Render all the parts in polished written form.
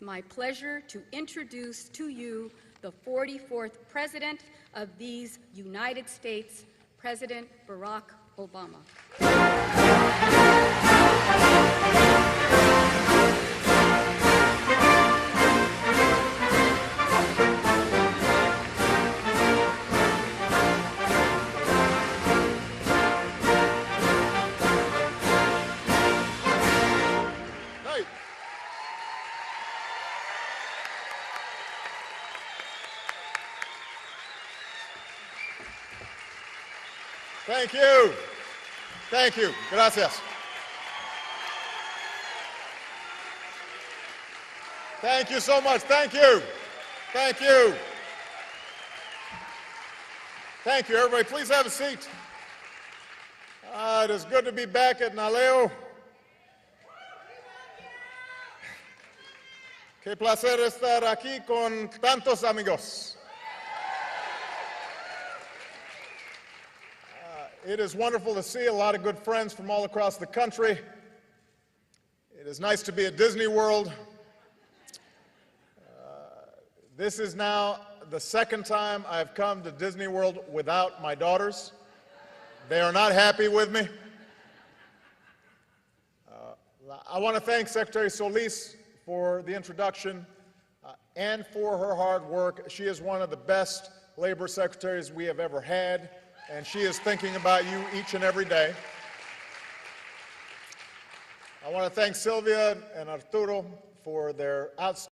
my pleasure to introduce to you the 44th President of these United States, President Barack Obama. Thank you. Thank you. Gracias. Thank you so much. Thank you. Thank you. Thank you, everybody. Please have a seat. It is good to be back at Naleo. Qué placer estar aquí con tantos amigos. It is wonderful to see a lot of good friends from all across the country. It is nice to be at Disney World. This is now the second time I've come to Disney World without my daughters. They are not happy with me. I want to thank Secretary Solis for the introduction and for her hard work. She is one of the best labor secretaries we have ever had, and she is thinking about you each and every day. I want to thank Sylvia and Arturo for their outstanding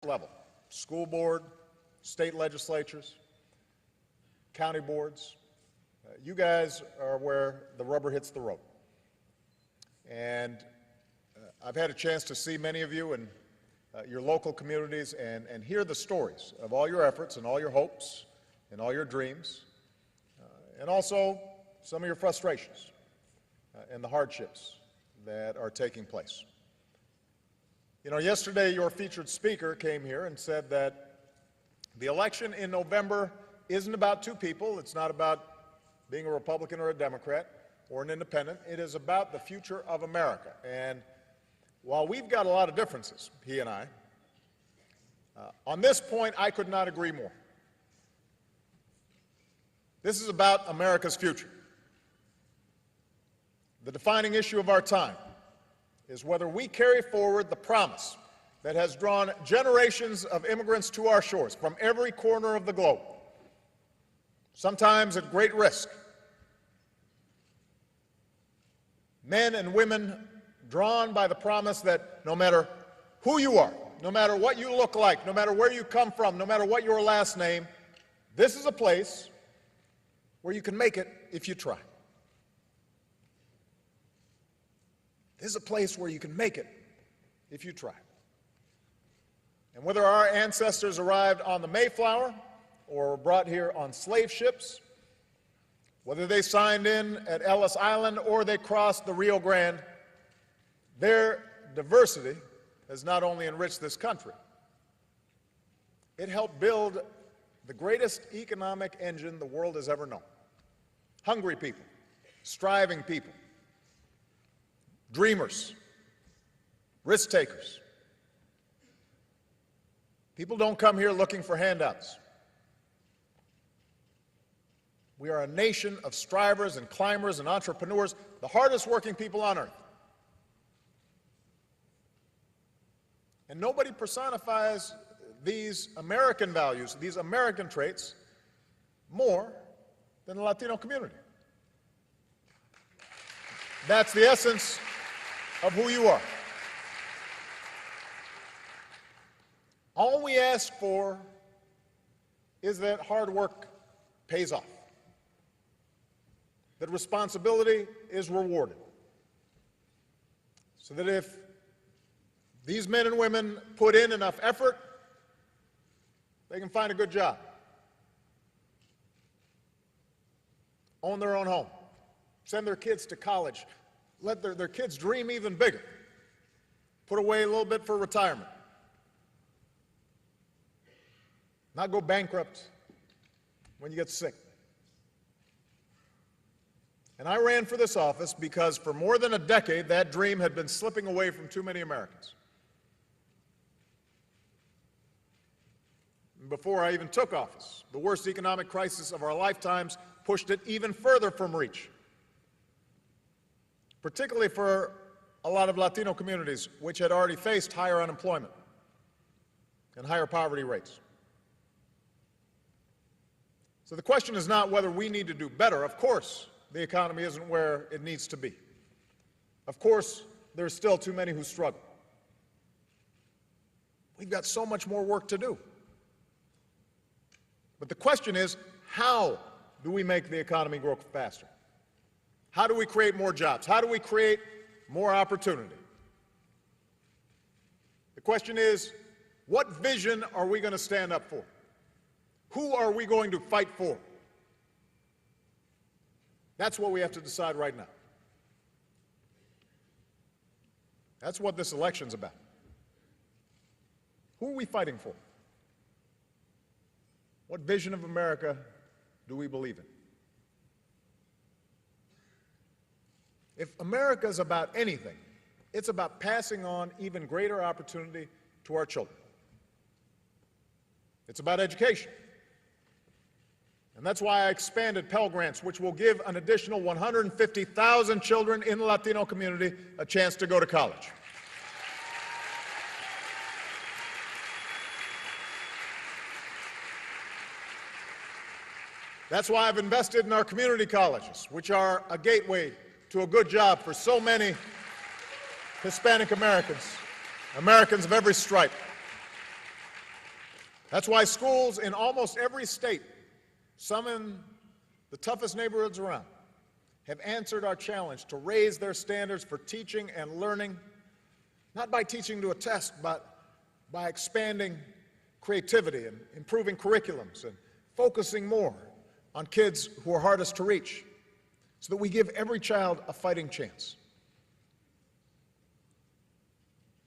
level, school board, state legislatures, county boards. You guys are where the rubber hits the road. And I've had a chance to see many of you in your local communities and hear the stories of all your efforts and all your hopes and all your dreams, and also some of your frustrations and the hardships that are taking place. You know, yesterday your featured speaker came here and said that the election in November isn't about two people. It's not about being a Republican or a Democrat or an independent. It is about the future of America. And while we've got a lot of differences, he and I, on this point I could not agree more. This is about America's future. The defining issue of our time is whether we carry forward the promise that has drawn generations of immigrants to our shores from every corner of the globe, sometimes at great risk. Men and women drawn by the promise that no matter who you are, no matter what you look like, no matter where you come from, no matter what your last name, this is a place where you can make it if you try. This is a place where you can make it if you try. And whether our ancestors arrived on the Mayflower or were brought here on slave ships, whether they signed in at Ellis Island or they crossed the Rio Grande, their diversity has not only enriched this country, it helped build the greatest economic engine the world has ever known. Hungry people, striving people, dreamers, risk takers, People don't come here looking for handouts. We are a nation of strivers and climbers and entrepreneurs, the hardest working people on earth. And nobody personifies these American values, these American traits, more than the Latino community. That's the essence of who you are. All we ask for is that hard work pays off, that responsibility is rewarded, so that if these men and women put in enough effort, they can find a good job, own their own home, send their kids to college, let their kids dream even bigger, put away a little bit for retirement, not go bankrupt when you get sick. And I ran for this office because for more than a decade, that dream had been slipping away from too many Americans. Before I even took office, the worst economic crisis of our lifetimes pushed it even further from reach, particularly for a lot of Latino communities, which had already faced higher unemployment and higher poverty rates. So the question is not whether we need to do better. Of course, the economy isn't where it needs to be. Of course, there's still too many who struggle. We've got so much more work to do. But the question is, how do we make the economy grow faster? How do we create more jobs? How do we create more opportunity? The question is, what vision are we going to stand up for? Who are we going to fight for? That's what we have to decide right now. That's what this election's about. Who are we fighting for? What vision of America do we believe in? If America is about anything, it's about passing on even greater opportunity to our children. It's about education. And that's why I expanded Pell Grants, which will give an additional 150,000 children in the Latino community a chance to go to college. That's why I've invested in our community colleges, which are a gateway to a good job for so many Hispanic Americans, Americans of every stripe. That's why schools in almost every state, some in the toughest neighborhoods around, have answered our challenge to raise their standards for teaching and learning, not by teaching to a test, but by expanding creativity and improving curriculums and focusing more on kids who are hardest to reach, so that we give every child a fighting chance.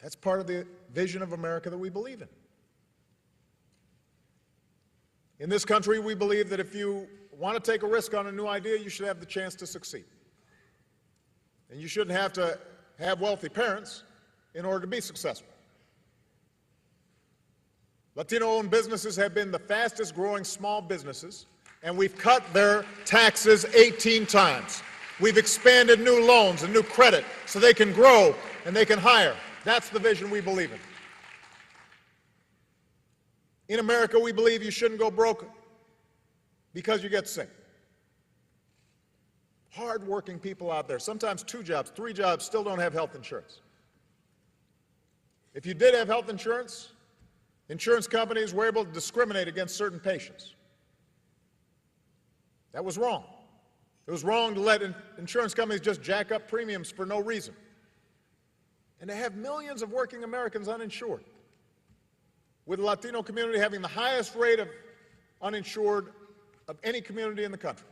That's part of the vision of America that we believe in. In this country, we believe that if you want to take a risk on a new idea, you should have the chance to succeed. And you shouldn't have to have wealthy parents in order to be successful. Latino-owned businesses have been the fastest growing small businesses, and we've cut their taxes 18 times. We've expanded new loans and new credit so they can grow and they can hire. That's the vision we believe in. In America, we believe you shouldn't go broke because you get sick. Hard-working people out there, sometimes 2 jobs, 3 jobs, still don't have health insurance. If you did have health insurance, insurance companies were able to discriminate against certain patients. That was wrong. It was wrong to let insurance companies just jack up premiums for no reason, and to have millions of working Americans uninsured, with the Latino community having the highest rate of uninsured of any community in the country.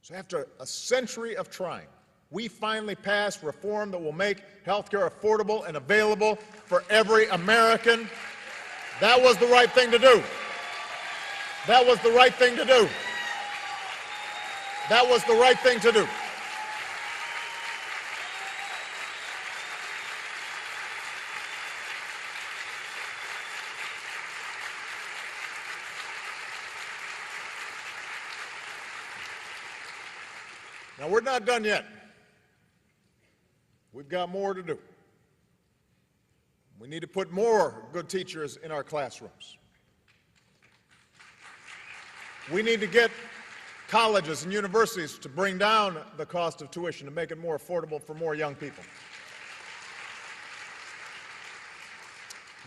So after a century of trying, we finally passed reform that will make health care affordable and available for every American. That was the right thing to do. That was the right thing to do. That was the right thing to do. Now, we're not done yet. We've got more to do. We need to put more good teachers in our classrooms. We need to get colleges and universities to bring down the cost of tuition to make it more affordable for more young people.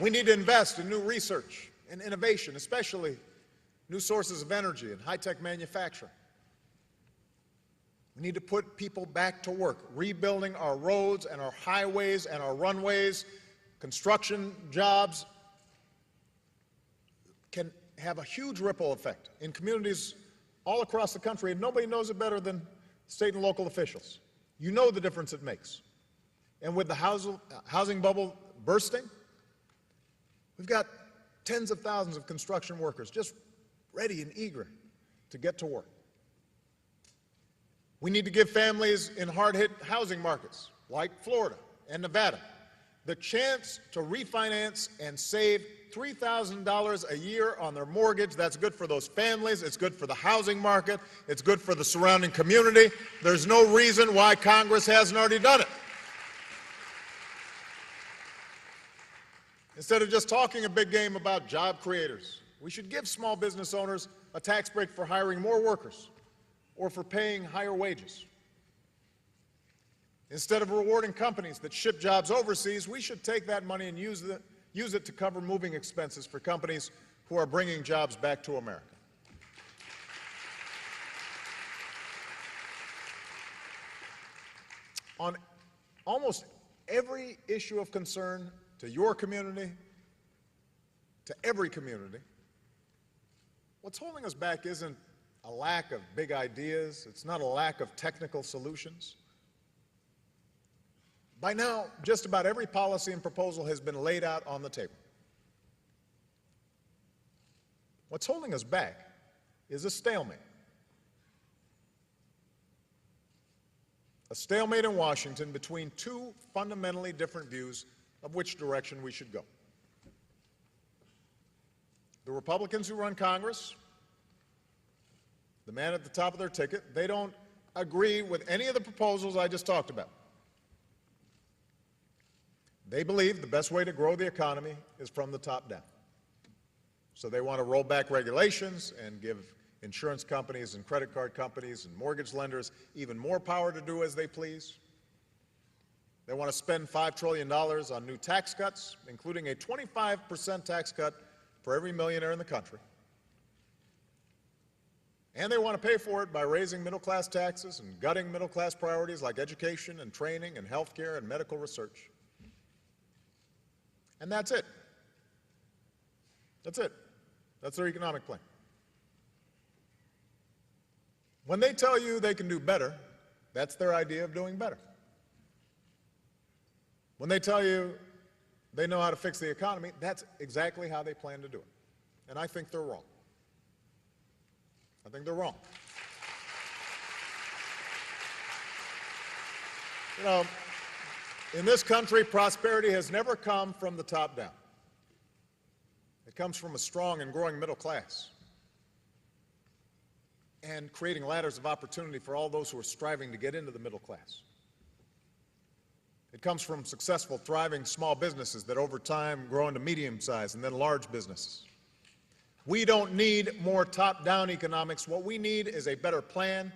We need to invest in new research and innovation, especially new sources of energy and high-tech manufacturing. We need to put people back to work, rebuilding our roads and our highways and our runways. Construction jobs can have a huge ripple effect in communities all across the country, and nobody knows it better than state and local officials. You know the difference it makes. And with the housing bubble bursting, we've got tens of thousands of construction workers just ready and eager to get to work. We need to give families in hard-hit housing markets like Florida and Nevada the chance to refinance and save $3,000 a year on their mortgage. That's good for those families. It's good for the housing market. It's good for the surrounding community. There's no reason why Congress hasn't already done it. Instead of just talking a big game about job creators, we should give small business owners a tax break for hiring more workers or for paying higher wages. Instead of rewarding companies that ship jobs overseas, we should take that money and use it to cover moving expenses for companies who are bringing jobs back to America. On almost every issue of concern to your community, to every community, what's holding us back isn't a lack of big ideas. It's not a lack of technical solutions. By now, just about every policy and proposal has been laid out on the table. What's holding us back is a stalemate. A stalemate in Washington between two fundamentally different views of which direction we should go. The Republicans who run Congress, the man at the top of their ticket, they don't agree with any of the proposals I just talked about. They believe the best way to grow the economy is from the top down. So they want to roll back regulations and give insurance companies and credit card companies and mortgage lenders even more power to do as they please. They want to spend $5 trillion on new tax cuts, including a 25% tax cut for every millionaire in the country. And they want to pay for it by raising middle-class taxes and gutting middle-class priorities like education and training and health care and medical research. And that's it. That's it. That's their economic plan. When they tell you they can do better, that's their idea of doing better. When they tell you they know how to fix the economy, that's exactly how they plan to do it. And I think they're wrong. I think they're wrong. You know, in this country, prosperity has never come from the top down. It comes from a strong and growing middle class and creating ladders of opportunity for all those who are striving to get into the middle class. It comes from successful, thriving small businesses that over time grow into medium-sized and then large businesses. We don't need more top-down economics. What we need is a better plan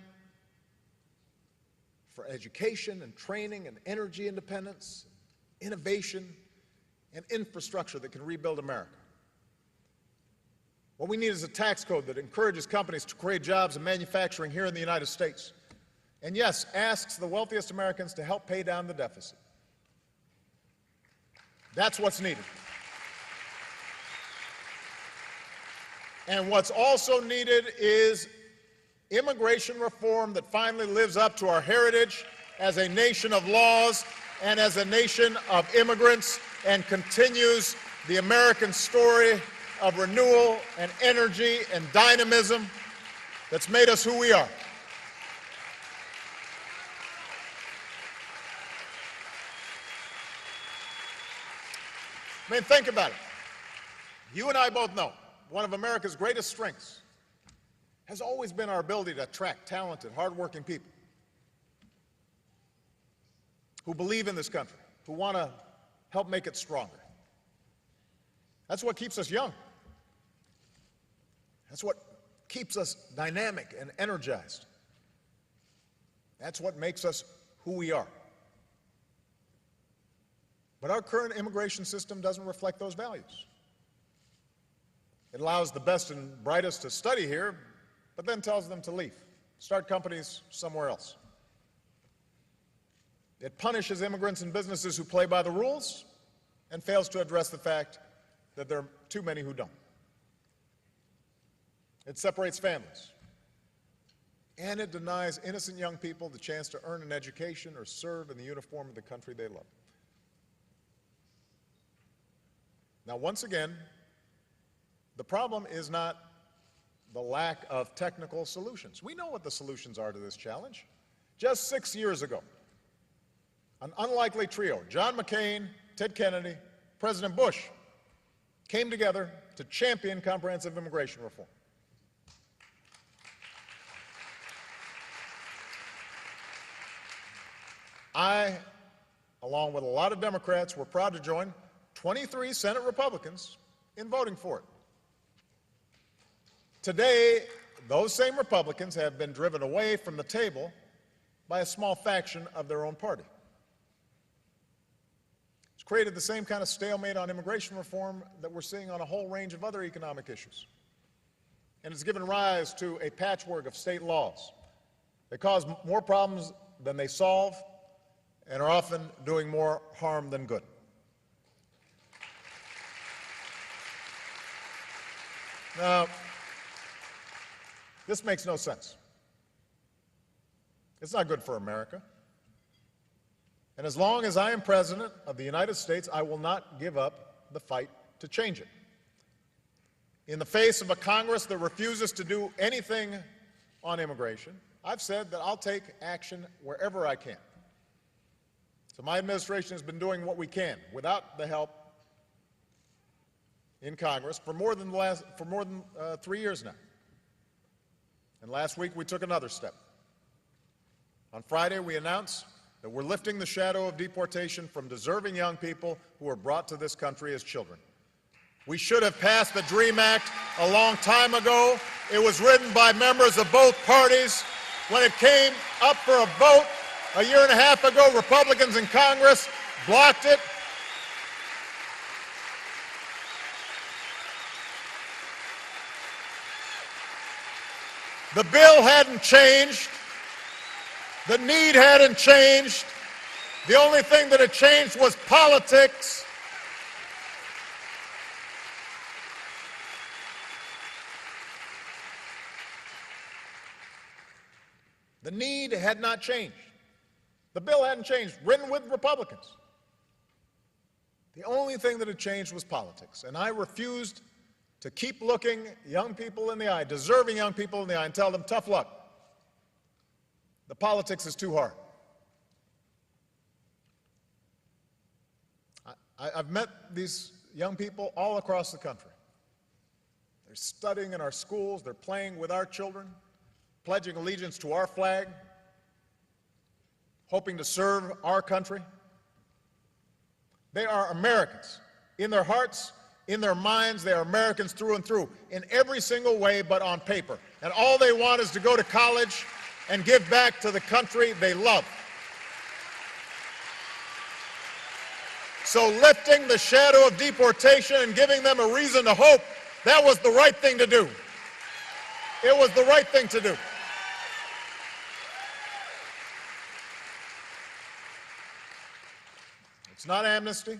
for education and training and energy independence, innovation, and infrastructure that can rebuild America. What we need is a tax code that encourages companies to create jobs and manufacturing here in the United States. And yes, asks the wealthiest Americans to help pay down the deficit. That's what's needed. And what's also needed is immigration reform that finally lives up to our heritage as a nation of laws and as a nation of immigrants and continues the American story of renewal and energy and dynamism that's made us who we are. I mean, think about it. You and I both know one of America's greatest strengths has always been our ability to attract talented, hardworking people. who believe in this country, who want to help make it stronger. That's what keeps us young. That's what keeps us dynamic and energized. That's what makes us who we are. But our current immigration system doesn't reflect those values. It allows the best and brightest to study here, but then tells them to leave, start companies somewhere else. It punishes immigrants and businesses who play by the rules and fails to address the fact that there are too many who don't. It separates families. And it denies innocent young people the chance to earn an education or serve in the uniform of the country they love. Now, once again, the problem is not the lack of technical solutions. We know what the solutions are to this challenge. Just 6 years ago, an unlikely trio, John McCain, Ted Kennedy, President Bush, came together to champion comprehensive immigration reform. I, along with a lot of Democrats, were proud to join 23 Senate Republicans in voting for it. Today, those same Republicans have been driven away from the table by a small faction of their own party. It's created the same kind of stalemate on immigration reform that we're seeing on a whole range of other economic issues. And it's given rise to a patchwork of state laws that cause more problems than they solve and are often doing more harm than good. Now, this makes no sense. It's not good for America. And as long as I am President of the United States, I will not give up the fight to change it. In the face of a Congress that refuses to do anything on immigration, I've said that I'll take action wherever I can. So my administration has been doing what we can without the help in Congress for more than 3 years now. And last week we took another step. On Friday we announced that we're lifting the shadow of deportation from deserving young people who were brought to this country as children. We should have passed the DREAM Act a long time ago. It was written by members of both parties. When it came up for a vote a year and a half ago, Republicans in Congress blocked it. The bill hadn't changed. The need hadn't changed. The only thing that had changed was politics. The need had not changed. The bill hadn't changed, written with Republicans. The only thing that had changed was politics. And I refused to keep looking young people in the eye, deserving young people in the eye, and tell them, tough luck. The politics is too hard. I've met these young people all across the country. They're studying in our schools, they're playing with our children, pledging allegiance to our flag, hoping to serve our country. They are Americans. In their hearts, in their minds, they are Americans through and through, in every single way but on paper. And all they want is to go to college and give back to the country they love. So lifting the shadow of deportation and giving them a reason to hope, that was the right thing to do. It was the right thing to do. It's not amnesty.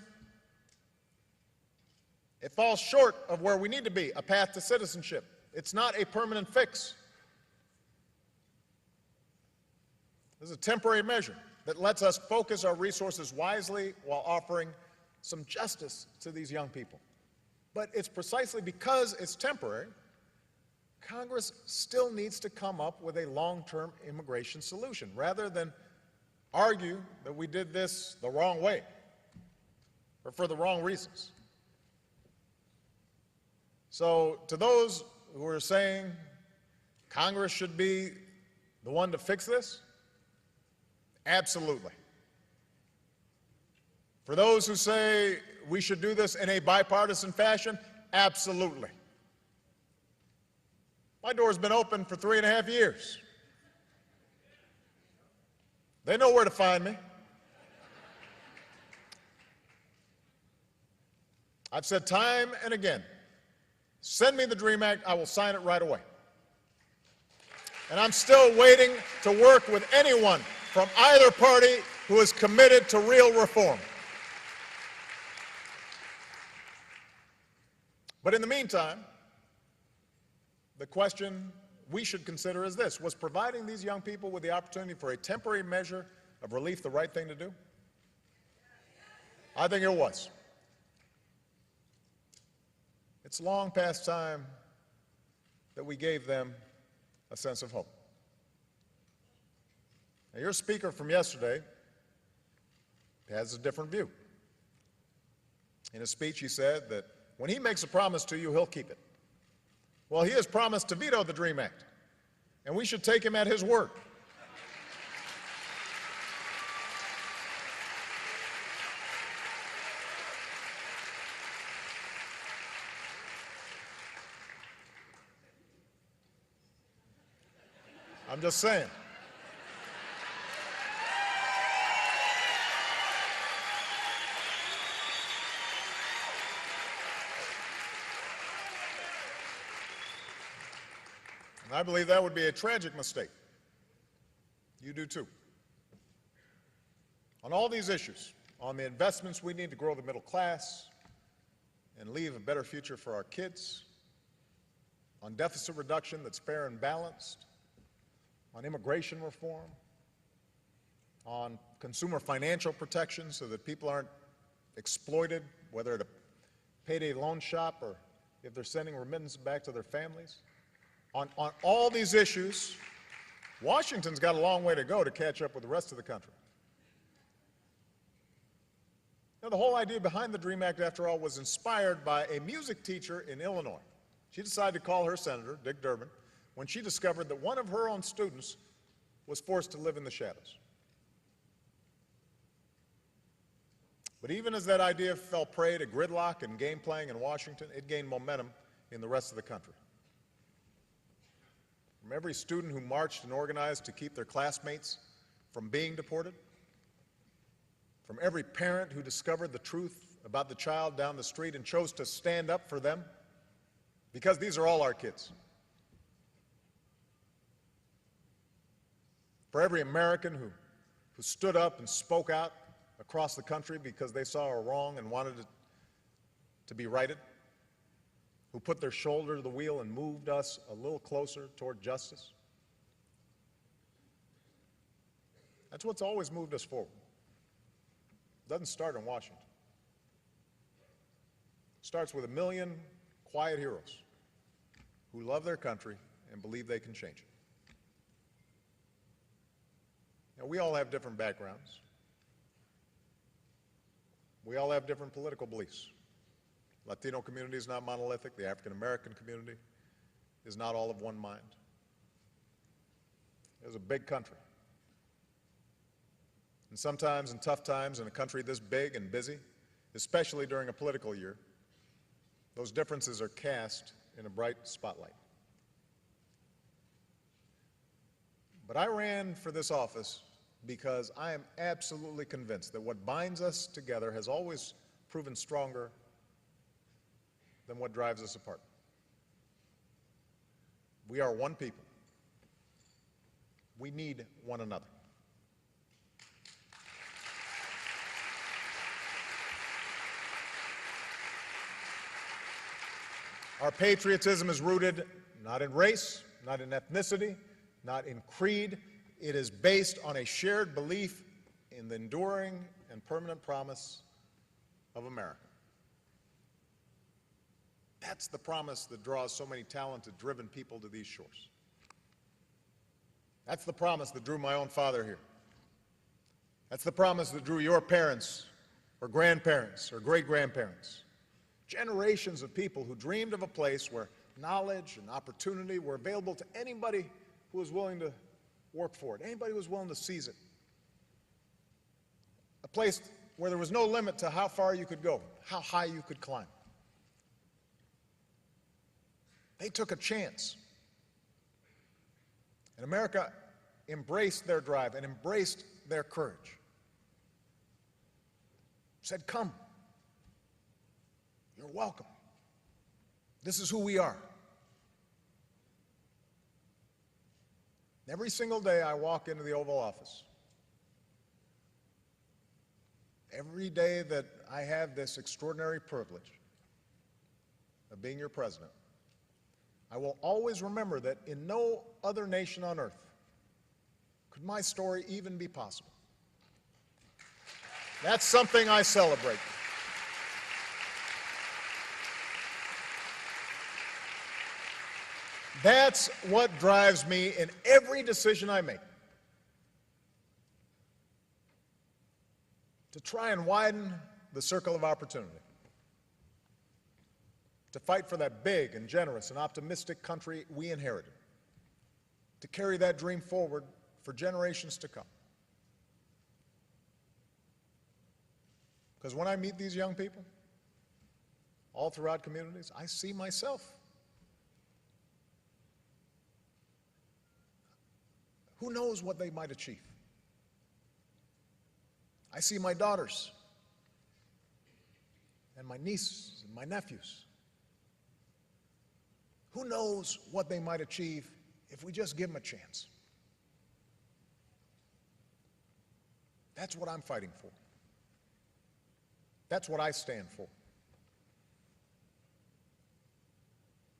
It falls short of where we need to be, a path to citizenship. It's not a permanent fix. This is a temporary measure that lets us focus our resources wisely while offering some justice to these young people. But it's precisely because it's temporary, Congress still needs to come up with a long-term immigration solution, rather than argue that we did this the wrong way or for the wrong reasons. So to those who are saying Congress should be the one to fix this, absolutely. For those who say we should do this in a bipartisan fashion, absolutely. My door's been open for 3.5 years. They know where to find me. I've said time and again, send me the DREAM Act, I will sign it right away. And I'm still waiting to work with anyone from either party who is committed to real reform. But in the meantime, the question we should consider is this: was providing these young people with the opportunity for a temporary measure of relief the right thing to do? I think it was. It's long past time that we gave them a sense of hope. Now, your speaker from yesterday has a different view. In his speech, he said that when he makes a promise to you, he'll keep it. Well, he has promised to veto the DREAM Act, and we should take him at his word. I'm just saying. And I believe that would be a tragic mistake. You do too. On all these issues, on the investments we need to grow the middle class and leave a better future for our kids, on deficit reduction that's fair and balanced, on immigration reform, on consumer financial protection so that people aren't exploited, whether at a payday loan shop or if they're sending remittances back to their families. On all these issues, Washington's got a long way to go to catch up with the rest of the country. Now, the whole idea behind the DREAM Act, after all, was inspired by a music teacher in Illinois. She decided to call her senator, Dick Durbin, when she discovered that one of her own students was forced to live in the shadows. But even as that idea fell prey to gridlock and game playing in Washington, it gained momentum in the rest of the country. From every student who marched and organized to keep their classmates from being deported, from every parent who discovered the truth about the child down the street and chose to stand up for them, because these are all our kids. For every American who stood up and spoke out across the country because they saw a wrong and wanted it to be righted, who put their shoulder to the wheel and moved us a little closer toward justice. That's what's always moved us forward. It doesn't start in Washington. It starts with 1 million quiet heroes who love their country and believe they can change it. Now, we all have different backgrounds. We all have different political beliefs. Latino community is not monolithic. The African American community is not all of one mind. It's a big country. And sometimes in tough times in a country this big and busy, especially during a political year, those differences are cast in a bright spotlight. But I ran for this office because I am absolutely convinced that what binds us together has always proven stronger than what drives us apart. We are one people. We need one another. Our patriotism is rooted not in race, not in ethnicity, not in creed. It is based on a shared belief in the enduring and permanent promise of America. That's the promise that draws so many talented, driven people to these shores. That's the promise that drew my own father here. That's the promise that drew your parents or grandparents or great-grandparents. Generations of people who dreamed of a place where knowledge and opportunity were available to anybody who was willing to work for it, anybody who was willing to seize it. A place where there was no limit to how far you could go, how high you could climb. They took a chance. And America embraced their drive and embraced their courage. Said, come. You're welcome. This is who we are. Every single day I walk into the Oval Office, every day that I have this extraordinary privilege of being your president, I will always remember that in no other nation on earth could my story even be possible. That's something I celebrate. That's what drives me in every decision I make. To try and widen the circle of opportunity. To fight for that big and generous and optimistic country we inherited. To carry that dream forward for generations to come. Because when I meet these young people, all throughout communities, I see myself. Who knows what they might achieve? I see my daughters and my nieces and my nephews. Who knows what they might achieve if we just give them a chance? That's what I'm fighting for. That's what I stand for.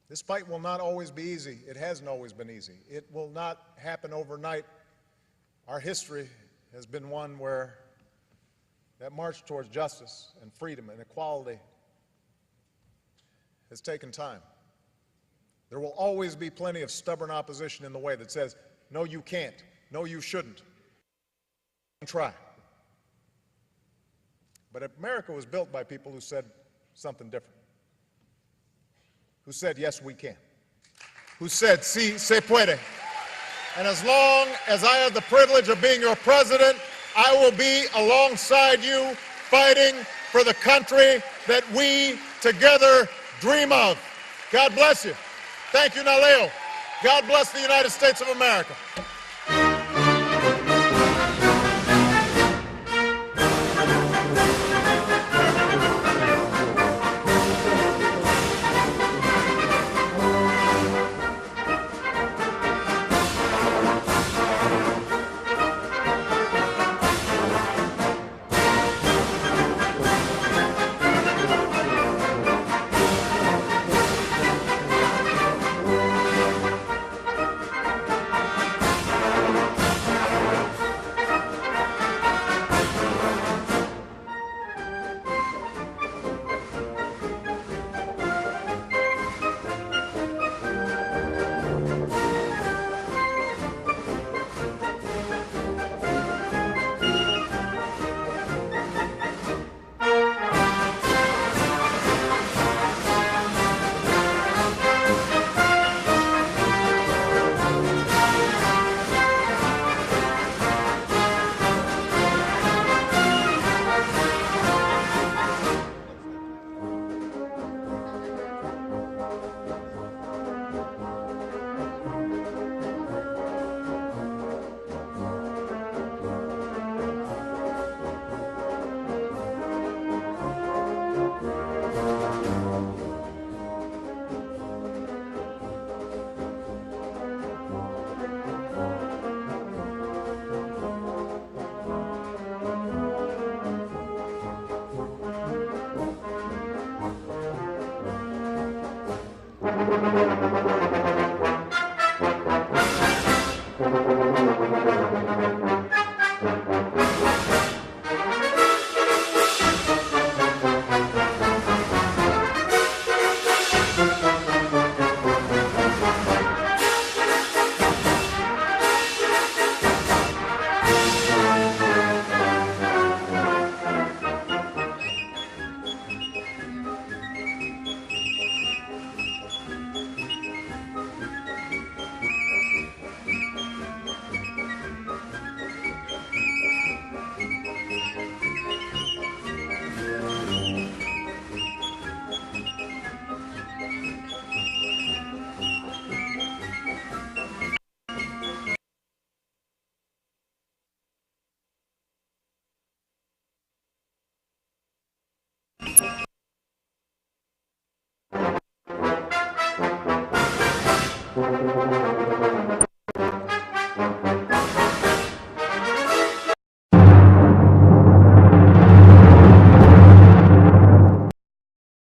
This fight will not always be easy. It hasn't always been easy. It will not happen overnight. Our history has been one where that march towards justice and freedom and equality has taken time. There will always be plenty of stubborn opposition in the way that says, no, you can't. No, you shouldn't. Try. But America was built by people who said something different. Who said, yes, we can. Who said, sí, se puede. And as long as I have the privilege of being your president, I will be alongside you fighting for the country that we together dream of. God bless you. Thank you, Naleo. God bless the United States of America. you.